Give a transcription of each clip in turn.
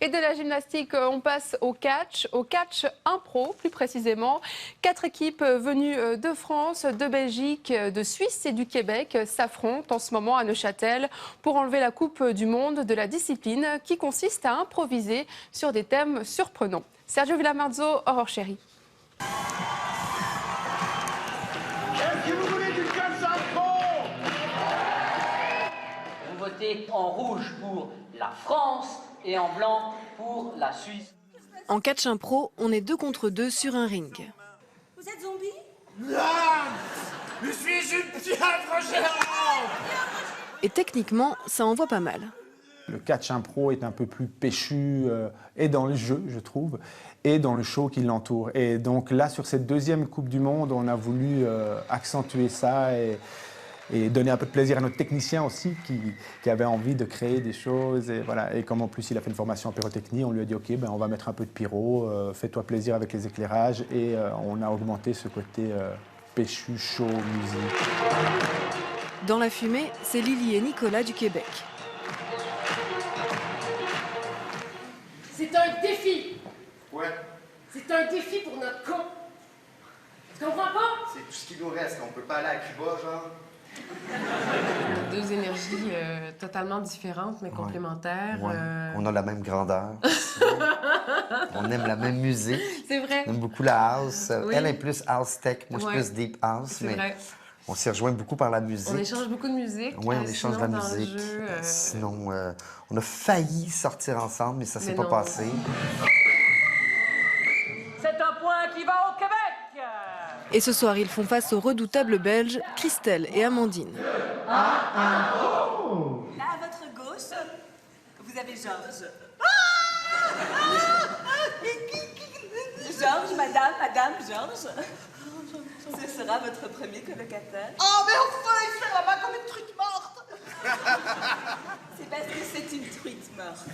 Et de la gymnastique, on passe au catch impro plus précisément. 4 équipes venues de France, de Belgique, de Suisse et du Québec s'affrontent en ce moment à Neuchâtel pour enlever la Coupe du Monde de la discipline qui consiste à improviser sur des thèmes surprenants. Sergio Villamarzo, Aurore Chéri. Est-ce que vous voulez du catch impro? Vous votez en rouge pour la France et en blanc pour la Suisse. En catch impro, on est 2 contre 2 sur un ring. Vous êtes zombie? Non! Je suis une piètre géante! Et techniquement, ça envoie pas mal. Le catch impro est un peu plus péchu et dans le jeu, je trouve, et dans le show qui l'entoure. Et donc là, sur cette deuxième Coupe du Monde, on a voulu accentuer ça et donner un peu de plaisir à notre technicien aussi, qui avait envie de créer des choses. Et, voilà. Et comme en plus il a fait une formation en pyrotechnie, on lui a dit « Ok, ben, on va mettre un peu de pyro, fais-toi plaisir avec les éclairages ». Et on a augmenté ce côté péchu, show, musique. Dans la fumée, c'est Lily et Nicolas du Québec. C'est un défi. Ouais, C'est un défi pour notre camp. Tu comprends pas? C'est tout ce qui nous reste, on peut pas aller à Cuba, genre. Deux énergies totalement différentes, mais complémentaires. Ouais. On a la même grandeur. On aime la même musique. C'est vrai. On aime beaucoup la house. Oui. Elle est plus house tech, moi je suis plus deep house. C'est Mais vrai. on s'y rejoint beaucoup par la musique. On échange beaucoup de musique. Oui, on échange de la sinon, dans le musique. jeu, Sinon, on a failli sortir ensemble, mais ça s'est pas non. passé. C'est un point qui va au Québec. Et ce soir, ils font face aux redoutables Belges, Christelle et Amandine. Là, à votre gauche, vous avez Georges. Georges, madame, Georges. Ce sera votre premier colocataire. Oh, mais enfin, il fait la main comme une truite morte! C'est parce que c'est une truite morte.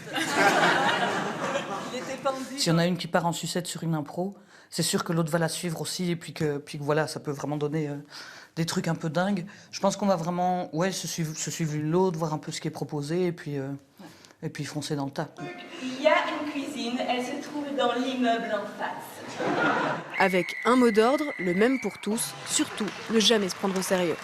Il était pendu. S'il y en a une qui part en sucette sur une impro, c'est sûr que l'autre va la suivre aussi, et puis que voilà, ça peut vraiment donner des trucs un peu dingues. Je pense qu'on va vraiment se suivre l'une l'autre, voir un peu ce qui est proposé, et puis foncer dans le tas. Il y a une cuisine, elle se trouve dans l'immeuble en face. Avec un mot d'ordre, le même pour tous, surtout ne jamais se prendre au sérieux.